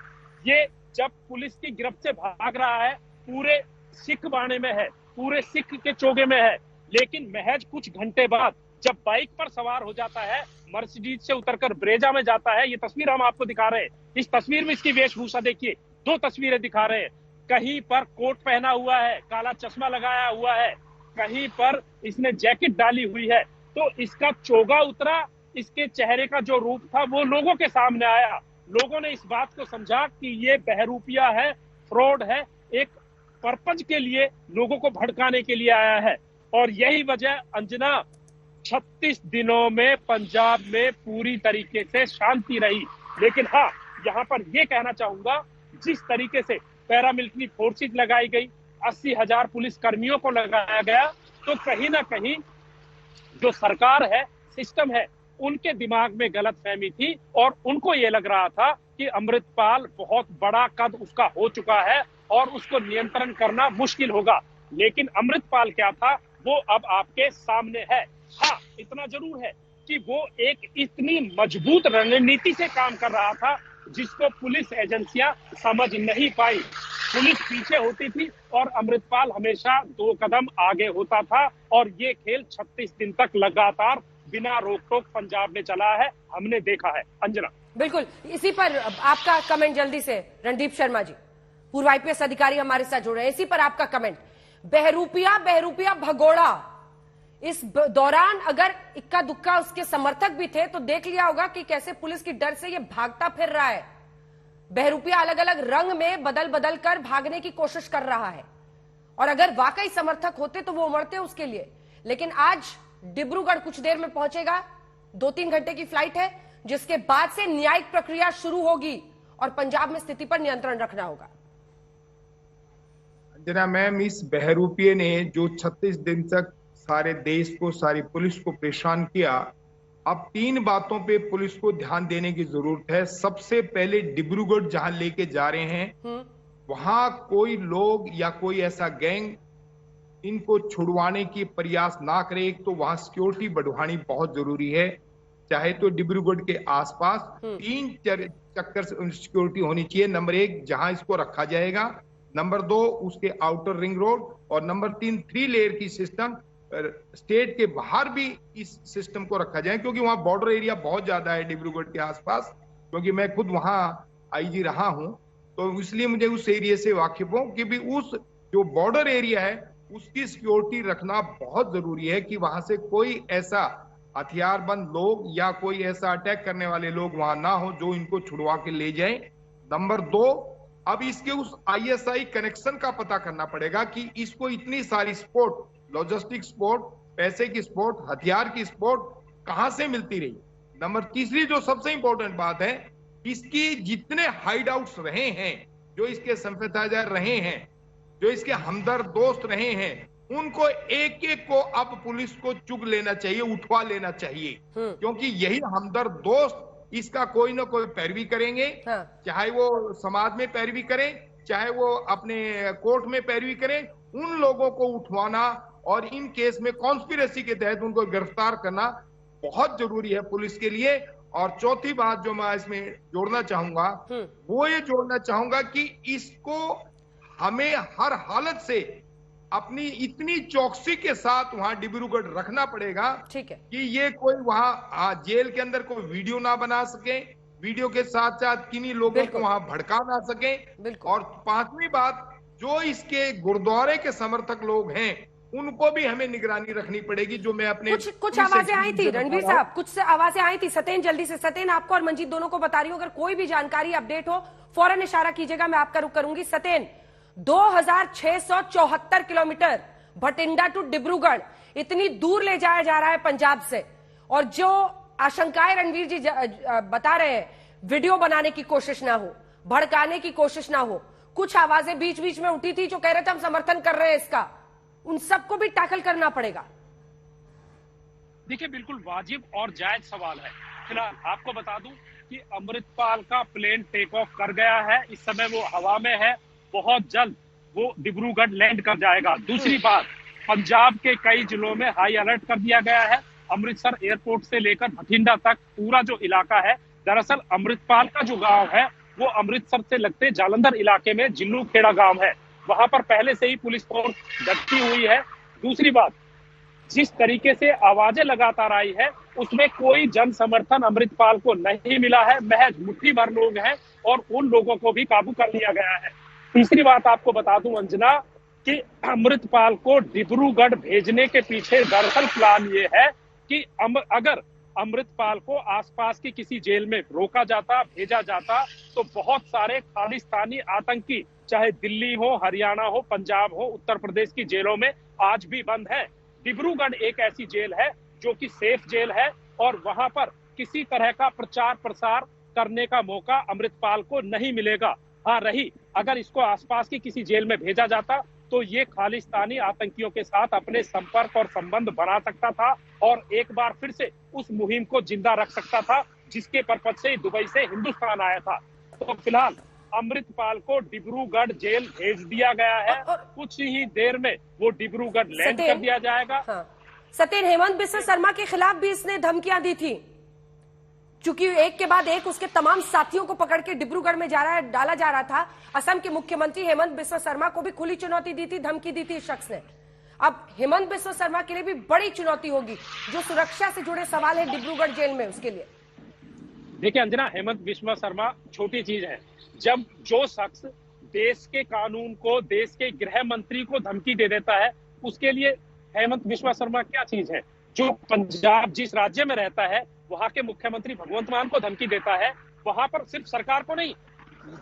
[SPEAKER 2] ये जब पुलिस की गिरफ्त से भाग रहा है, पूरे सिख बाणे में है, पूरे सिख के चोगे में है, लेकिन महज कुछ घंटे बाद जब बाइक पर सवार हो जाता है, मर्सिडीज से उतरकर ब्रेजा में जाता है। ये तस्वीर हम आपको दिखा रहे हैं, इस तस्वीर में इसकी वेशभूषा देखिए, 2 तस्वीरें दिखा रहे हैं। कहीं पर कोट पहना हुआ है, काला चश्मा लगाया हुआ है, कहीं पर इसने जैकेट डाली हुई है, तो इसका चोगा उतरा, इसके चेहरे का जो रूप था वो लोगों के सामने आया। लोगों ने इस बात को समझा कि ये बहरूपिया है, फ्रॉड है, एक पर्पज के लिए लोगों को भड़काने के लिए आया है। और यही वजह अंजना 36 दिनों में पंजाब में पूरी तरीके से शांति रही। लेकिन हाँ, यहाँ पर ये कहना चाहूंगा, जिस तरीके से पैरामिलिट्री फोर्सेज लगाई गई, 80,000 पुलिस कर्मियों को लगाया गया, तो कहीं ना कहीं जो सरकार है, सिस्टम है, उनके दिमाग में गलतफहमी थी और उनको ये लग रहा था कि अमृतपाल बहुत बड़ा कद उसका हो चुका है और उसको नियंत्रण करना मुश्किल होगा। लेकिन अमृतपाल क्या था, वो अब आपके सामने है। हाँ, इतना जरूर है कि वो एक इतनी मजबूत रणनीति से काम कर रहा था जिसको पुलिस एजेंसियां समझ नहीं पाई। पुलिस पीछे होती थी और अमृतपाल हमेशा 2 कदम आगे होता था और ये खेल 36 दिन तक लगातार बिना रोक टोक पंजाब में चला है, हमने देखा है। अंजना,
[SPEAKER 1] बिल्कुल, इसी पर आपका कमेंट जल्दी से। रणदीप शर्मा जी, पूर्व आईपीएस अधिकारी हमारे साथ जुड़ रहे हैं, इसी पर आपका कमेंट। बहरूपिया भगोड़ा, इस दौरान अगर इक्का दुक्का उसके समर्थक भी थे तो देख लिया होगा कि कैसे पुलिस की डर से ये भागता फिर रहा है। बहरूपिया अलग अलग रंग में बदल बदल कर भागने की कोशिश कर रहा है और अगर वाकई समर्थक होते तो वो उमड़ते उसके लिए। लेकिन आज डिब्रूगढ़ कुछ देर में पहुंचेगा, 2-3 घंटे की फ्लाइट है, जिसके बाद से न्यायिक प्रक्रिया शुरू होगी और पंजाब में स्थिति पर नियंत्रण रखना होगा।
[SPEAKER 3] अंजना मैम, इस बहरूपिये ने जो 36 दिन तक सारे देश को, सारी पुलिस को परेशान किया, अब 3 बातों पे पुलिस को ध्यान देने की जरूरत है। सबसे पहले डिब्रूगढ़ जहां लेके जा रहे हैं, वहां कोई लोग या कोई ऐसा गैंग इनको छुड़वाने की प्रयास ना करे। एक तो वहां सिक्योरिटी बढ़वानी बहुत जरूरी है, चाहे तो डिब्रूगढ़ के आसपास 3 चक्कर सिक्योरिटी होनी चाहिए। नंबर 1 जहां इसको रखा जाएगा, नंबर 2 उसके आउटर रिंग रोड, और नंबर 3 3 लेयर की सिस्टम स्टेट के बाहर भी इस सिस्टम को रखा जाए, क्योंकि वहां बॉर्डर एरिया बहुत ज्यादा है डिब्रूगढ़ के आसपास। क्योंकि मैं खुद वहां आईजी रहा हूं, तो इसलिए मुझे उस एरिया से वाकिफ हूं कि भी उस जो बॉर्डर एरिया है उसकी सिक्योरिटी रखना बहुत जरूरी है कि वहां से कोई ऐसा हथियारबंद लोग या कोई ऐसा अटैक करने वाले लोग वहां ना हो जो इनको छुड़वा के ले जाएं। नंबर 2, अब इसके उस आईएसआई कनेक्शन का पता करना पड़ेगा कि इसको इतनी सारी सपोर्ट, लॉजिस्टिक सपोर्ट, पैसे की सपोर्ट, हथियार की सपोर्ट कहां से मिलती रही। नंबर 3 जो सबसे इंपॉर्टेंट बात है, इसकी जितने हाइड आउट्स रहे हैं, जो इसके सिंपैथाइजर रहे हैं, जो इसके हमदर्द दोस्त रहे हैं, उनको एक एक को अब पुलिस को चुग लेना चाहिए, उठवा लेना चाहिए, क्योंकि यही हमदर्द दोस्त इसका कोई ना कोई पैरवी करेंगे। चाहे वो समाज में पैरवी करें, चाहे वो अपने कोर्ट में पैरवी करें, उन लोगों को उठवाना और इन केस में कॉन्स्पिरेसी के तहत उनको गिरफ्तार करना बहुत जरूरी है पुलिस के लिए। और चौथी बात जो मैं इसमें जोड़ना चाहूंगा, वो ये जोड़ना चाहूंगा कि इसको हमें हर हालत से अपनी इतनी चौकसी के साथ वहां डिब्रूगढ़ रखना पड़ेगा, ठीक है, कि ये कोई वहां जेल के अंदर कोई वीडियो ना बना सके, वीडियो के साथ साथ किन्हीं लोगों को वहां भड़का ना सके। और 5वीं बात, जो इसके गुरुद्वारे के समर्थक लोग हैं उनको भी हमें निगरानी रखनी पड़ेगी। जो मैं अपने
[SPEAKER 1] कुछ आवाजें आई थी रणवीर साहब, कुछ आवाजें आई थी। सतेन, जल्दी से सतेन, आपको और मंजीत दोनों को बता रही हूँ, अगर कोई भी जानकारी अपडेट हो फौरन इशारा कीजिएगा, मैं आपका रुख करूंगी। सतेन, 2674 किलोमीटर भटिंडा टू डिब्रूगढ़, इतनी दूर ले जाया जा रहा है पंजाब से, और जो आशंकाएं रणवीर जी बता रहे हैं, वीडियो बनाने की कोशिश ना हो, भड़काने की कोशिश ना हो, कुछ आवाजें बीच बीच में उठी थी जो कह रहे थे हम समर्थन कर रहे हैं इसका, उन सबको भी टैकल करना पड़ेगा।
[SPEAKER 2] देखिए, बिल्कुल वाजिब और जायज सवाल है। फिलहाल आपको बता दूं कि अमृतपाल का प्लेन टेक ऑफ कर गया है, इस समय वो हवा में है, बहुत जल्द वो डिब्रूगढ़ लैंड कर जाएगा। दूसरी बात, पंजाब के कई जिलों में हाई अलर्ट कर दिया गया है। अमृतसर एयरपोर्ट से लेकर भटिंडा तक पूरा जो इलाका है, दरअसल अमृतपाल का जो गांव है वो अमृतसर से लगते जालंधर इलाके में जिल्लू खेड़ा गांव है, वहां पर पहले से ही पुलिस फोर्स डटी हुई है। दूसरी बात, जिस तरीके से आवाजें लगातार आई है उसमें कोई जन समर्थन अमृतपाल को नहीं मिला है, महज मुट्ठी भर लोग हैं और उन लोगों को भी काबू कर लिया गया है। तीसरी बात आपको बता दूं अंजना, कि अमृतपाल को डिब्रूगढ़ भेजने के पीछे दरअसल प्लान ये है कि अगर अमृतपाल को आसपास की किसी जेल में रोका जाता, भेजा जाता, तो बहुत सारे खालिस्तानी आतंकी, चाहे दिल्ली हो, हरियाणा हो, पंजाब हो, उत्तर प्रदेश की जेलों में आज भी बंद है। डिब्रूगढ़ एक ऐसी जेल है जो कि सेफ जेल है, और वहां पर किसी तरह का प्रचार प्रसार करने का मौका अमृतपाल को नहीं मिलेगा। हाँ, रही अगर इसको आसपास की किसी जेल में भेजा जाता तो ये खालिस्तानी आतंकियों के साथ अपने संपर्क और संबंध बना सकता था और एक बार फिर से उस मुहिम को जिंदा रख सकता था जिसके पर्पज से दुबई से हिंदुस्तान आया था। तो फिलहाल अमृतपाल को डिब्रूगढ़ जेल भेज दिया गया है। कुछ ही देर में वो डिब्रूगढ़ लैंड कर दिया जाएगा।
[SPEAKER 1] हाँ। सत्येन, हेमंत बिस्वा शर्मा के खिलाफ भी इसने धमकियां दी थी, चूंकि एक के बाद एक उसके तमाम साथियों को पकड़ के डिब्रूगढ़ में डाला जा रहा था। असम के मुख्यमंत्री हेमंत बिस्वा शर्मा को भी खुली चुनौती दी थी, धमकी दी थी इस शख्स ने। अब हेमंत बिस्वा शर्मा के लिए भी बड़ी चुनौती होगी, जो सुरक्षा से जुड़े सवाल है डिब्रूगढ़ जेल में, उसके लिए।
[SPEAKER 2] देखिए अंजना, हेमंत बिस्वा शर्मा छोटी चीज है। जब जो शख्स देश के कानून को, देश के गृह मंत्री को धमकी दे देता है, उसके लिए हेमंत बिस्वा शर्मा क्या चीज है। जो पंजाब जिस राज्य में रहता है, वहां के मुख्यमंत्री भगवंत मान को धमकी देता है, वहां पर सिर्फ सरकार को नहीं,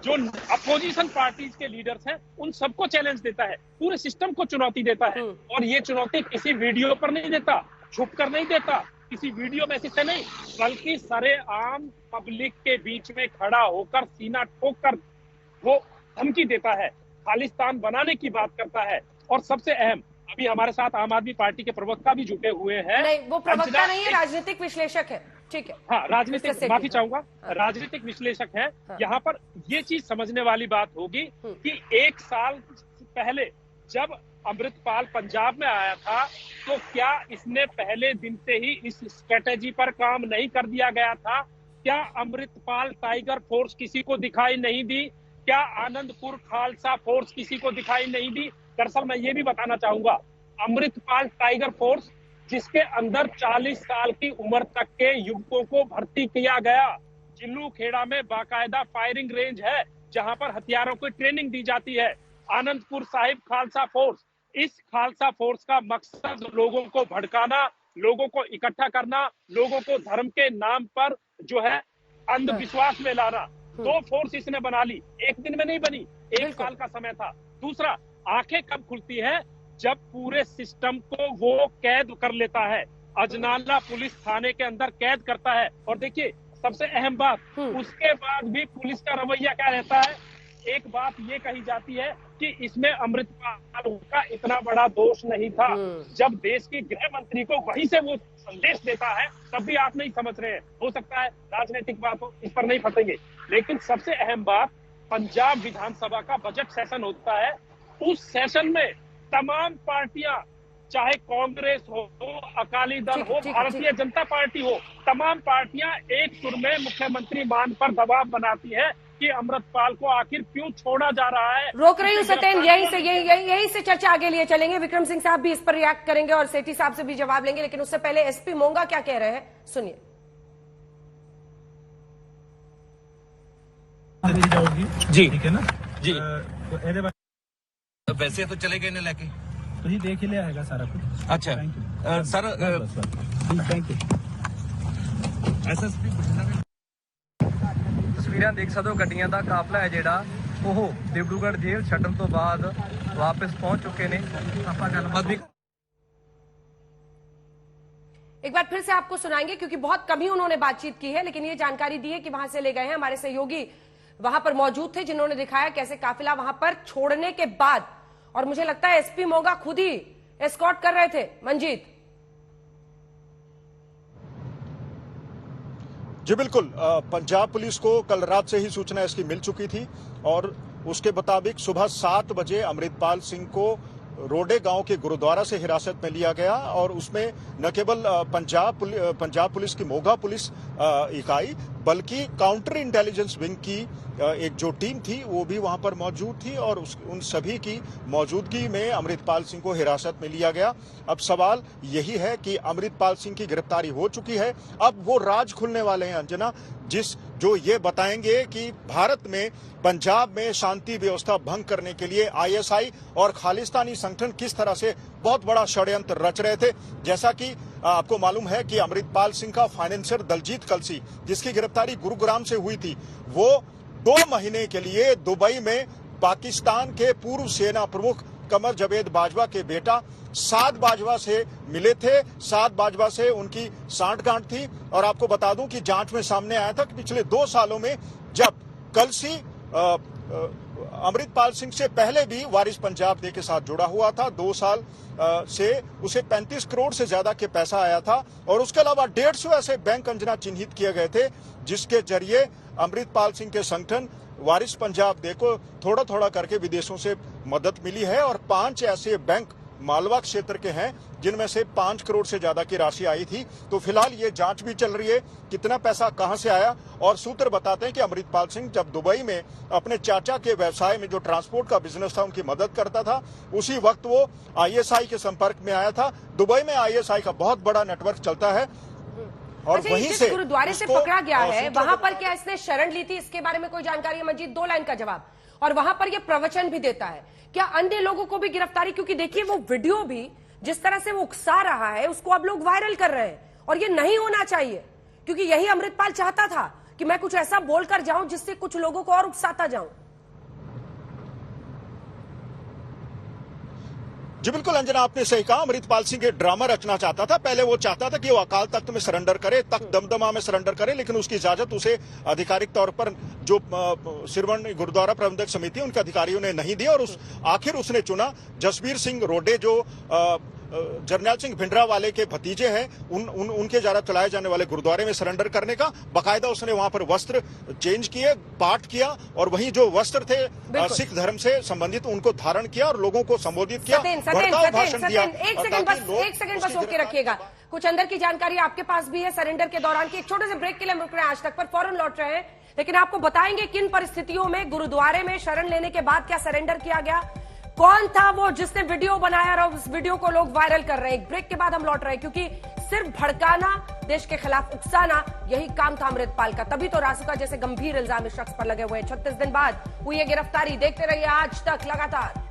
[SPEAKER 2] जो अपोजिशन पार्टीज के लीडर्स हैं उन सबको चैलेंज देता है, पूरे सिस्टम को चुनौती देता है। और ये चुनौती किसी वीडियो पर नहीं देता, छुप कर नहीं देता, किसी वीडियो मैसेज से नहीं, बल्कि सरेआम पब्लिक के बीच में खड़ा होकर सीना ठोक कर वो धमकी देता है, खालिस्तान बनाने की बात करता है। और सबसे अहम, अभी हमारे साथ आम आदमी पार्टी के प्रवक्ता भी जुटे हुए हैं।
[SPEAKER 1] नहीं, वो प्रवक्ता नहीं है, राजनीतिक विश्लेषक है। ठीक है,
[SPEAKER 2] हाँ, राजनीतिक, माफी चाहूंगा, राजनीतिक विश्लेषक है। यहाँ पर ये चीज समझने वाली बात होगी कि एक साल पहले जब अमृतपाल पंजाब में आया था, तो क्या इसने पहले दिन से ही इस स्ट्रेटेजी पर काम नहीं कर दिया गया था? क्या अमृतपाल टाइगर फोर्स किसी को दिखाई नहीं दी? क्या आनंदपुर खालसा फोर्स किसी को दिखाई नहीं दी? दरअसल मैं ये भी बताना चाहूंगा, अमृतपाल टाइगर फोर्स जिसके अंदर 40 साल की उम्र तक के युवकों को भर्ती किया गया, जिल्लू खेड़ा में बाकायदा फायरिंग रेंज है जहां पर हथियारों की ट्रेनिंग दी जाती है। आनंदपुर साहिब खालसा फोर्स, इस खालसा फोर्स का मकसद लोगों को भड़काना, लोगों को इकट्ठा करना, लोगों को धर्म के नाम पर जो है अंधविश्वास में लाना। 2 फोर्स इसने बना ली, एक दिन में नहीं बनी, 1 साल का समय था। दूसरा, आंखें कब खुलती है? जब पूरे सिस्टम को वो कैद कर लेता है, अजनाला पुलिस थाने के अंदर कैद करता है। और देखिए सबसे अहम बात, उसके बाद भी पुलिस का रवैया क्या रहता है? एक बात ये कही जाती है कि इसमें अमृतपाल का इतना बड़ा दोष नहीं था। जब देश के गृह मंत्री को वहीं से वो संदेश देता है, तब भी आप नहीं समझ रहे हैं। हो सकता है राजनीतिक बात हो, इस पर नहीं फंसेंगे। लेकिन सबसे अहम बात, पंजाब विधानसभा का बजट सेशन होता है, उस सेशन में तमाम पार्टियां, चाहे कांग्रेस हो, अकाली दल हो, भारतीय जनता पार्टी हो, तमाम पार्टियां एक सुर में मुख्यमंत्री मान पर दबाव बनाती है कि अमृतपाल को आखिर क्यों छोड़ा जा रहा है।
[SPEAKER 1] रोक रही हूँ सत्येन, यही से चर्चा आगे लिए चलेंगे। विक्रम सिंह साहब भी इस पर रिएक्ट करेंगे और सेठी साहब से भी जवाब लेंगे, लेकिन उससे पहले एसपी मोंगा क्या कह रहे हैं, सुनिए।
[SPEAKER 10] जी ठीक है ना जी।
[SPEAKER 11] वैसे तो चले गए ने लेके,
[SPEAKER 10] तो ही देख ही लिया है सारा कुछ।
[SPEAKER 11] अच्छा सर,
[SPEAKER 10] थैंक यू।
[SPEAKER 12] ਤਸਵੀਰਾਂ ਦੇਖ ਸਕਦੇ ਹੋ, ਗੱਡੀਆਂ ਦਾ ਕਾਫਲਾ ਹੈ ਜਿਹੜਾ ਉਹ ਡਿਬਰੂਗੜ੍ਹ ਜੇਲ੍ਹ ਛੱਡਣ ਤੋਂ ਬਾਅਦ ਵਾਪਸ ਪਹੁੰਚ ਚੁੱਕੇ ਨੇ। ਆਪਾਂ ਗੱਲਬਾਤ ਵੀ
[SPEAKER 1] एक बार फिर से आपको सुनाएंगे, क्योंकि बहुत कम ही उन्होंने बातचीत की है, लेकिन ये जानकारी दी है कि वहां से ले गए हैं। हमारे सहयोगी वहां पर मौजूद थे, जिन्होंने दिखाया कैसे काफिला वहां पर छोड़ने के बाद, और मुझे लगता है एसपी मोगा खुद ही एस्कॉर्ट कर रहे थे। मंजीत
[SPEAKER 5] जी बिल्कुल, पंजाब पुलिस को कल रात से ही सूचना इसकी मिल चुकी थी और उसके मुताबिक सुबह 7 बजे अमृतपाल सिंह को रोडे गांव के गुरुद्वारा से हिरासत में लिया गया और उसमें न केवल पंजाब पुलिस की मोगा पुलिस इकाई, बल्कि काउंटर इंटेलिजेंस विंग की एक जो टीम थी वो भी वहां पर मौजूद थी और उन सभी की मौजूदगी में अमृतपाल सिंह को हिरासत में लिया गया। अब सवाल यही है कि अमृतपाल सिंह की गिरफ्तारी हो चुकी है, अब वो राज खुलने वाले हैं अंजना, जो ये बताएंगे कि भारत में पंजाब में शांति व्यवस्था भंग करने के लिए आईएसआई और खालिस्तानी संगठन किस तरह से बहुत बड़ा षड्यंत्र रच रहे थे। जैसा कि आपको मालूम है कि अमृतपाल सिंह का फाइनेंसर दलजीत कलसी, जिसकी गिरफ्तारी गुरुग्राम से हुई थी, वो 2 महीने के लिए दुबई में पाकिस्तान के पूर्व सेना प्रमुख कमर जावेद बाजवा के बेटा सात बाजवा से मिले थे, सात बाजवा से उनकी सांठगांठ थी। और आपको बता दूं कि जांच में सामने आया था कि पिछले 2 सालों में जब कलसी अमृतपाल सिंह से पहले भी वारिस पंजाब डे के साथ जुड़ा हुआ था, 2 साल से उसे 35 करोड़ से ज्यादा के पैसा आया था। और उसके अलावा 150 ऐसे बैंक अंजना चिन्हित किए गए थे जिसके जरिए अमृतपाल सिंह के संगठन वारिस पंजाब डे को थोड़ा थोड़ा करके विदेशों से मदद मिली है। और 5 ऐसे बैंक मालवा क्षेत्र के हैं जिनमें से 5 करोड़ से ज्यादा की राशि आई थी। तो फिलहाल ये जांच भी चल रही है कितना पैसा कहां से आया। और सूत्र बताते हैं कि अमृतपाल सिंह जब दुबई में अपने चाचा के व्यवसाय में जो ट्रांसपोर्ट का बिजनेस था उनकी मदद करता था, उसी वक्त वो आईएसआई के संपर्क में आया था। दुबई में आईएसआई का बहुत बड़ा नेटवर्क चलता है। और वहीं से
[SPEAKER 1] गुरुद्वारे से पकड़ा गया है, वहां पर क्या इसने शरण ली थी, इसके बारे में कोई जानकारी है? मंजीत, 2 लाइन का जवाब। और वहां पर ये प्रवचन भी देता है, क्या अन्य लोगों को भी गिरफ्तारी? क्योंकि देखिए वो वीडियो भी जिस तरह से वो उकसा रहा है उसको अब लोग वायरल कर रहे हैं और ये नहीं होना चाहिए, क्योंकि यही अमृतपाल चाहता था कि मैं कुछ ऐसा बोलकर जाऊं जिससे कुछ लोगों को और उकसाता जाऊं।
[SPEAKER 5] जी बिल्कुल अंजना, आपने सही कहा। अमृतपाल सिंह ये ड्रामा रचना चाहता था। पहले वो चाहता था कि वो अकाल तख्त में सरेंडर करे, तख्त दमदमा में सरेंडर करे, लेकिन उसकी इजाजत उसे आधिकारिक तौर पर जो श्रवण गुरुद्वारा प्रबंधक समिति उनके अधिकारियों ने नहीं दी। और आखिर उसने चुना जसबीर सिंह रोडे जो जरनैल सिंह भिंडरावाले के भतीजे हैं, उनके द्वारा चलाए जाने वाले गुरुद्वारे में सरेंडर करने का। बाकायदा उसने वहां पर वस्त्र चेंज किए, पाठ किया और वहीं जो वस्त्र थे सिख धर्म से संबंधित उनको धारण किया और लोगों को संबोधित किया, भड़काऊ भाषण दिया।
[SPEAKER 1] एक सेकंड बस होके रखिएगा, कुछ अंदर की जानकारी आपके पास भी है सरेंडर के दौरान की। एक छोटे से ब्रेक के लिए हम रुक रहे हैं आज तक पर, फौरन लौट रहे हैं, लेकिन आपको बताएंगे किन परिस्थितियों में गुरुद्वारे में शरण लेने के बाद क्या सरेंडर किया गया, कौन था वो जिसने वीडियो बनाया और उस वीडियो को लोग वायरल कर रहे हैं। एक ब्रेक के बाद हम लौट रहे हैं, क्योंकि सिर्फ भड़काना, देश के खिलाफ उकसाना, यही काम था अमृतपाल का। तभी तो रासुका जैसे गंभीर इल्जाम इस शख्स पर लगे हुए हैं। 36 दिन बाद हुई है गिरफ्तारी। देखते रहिए आज तक लगातार।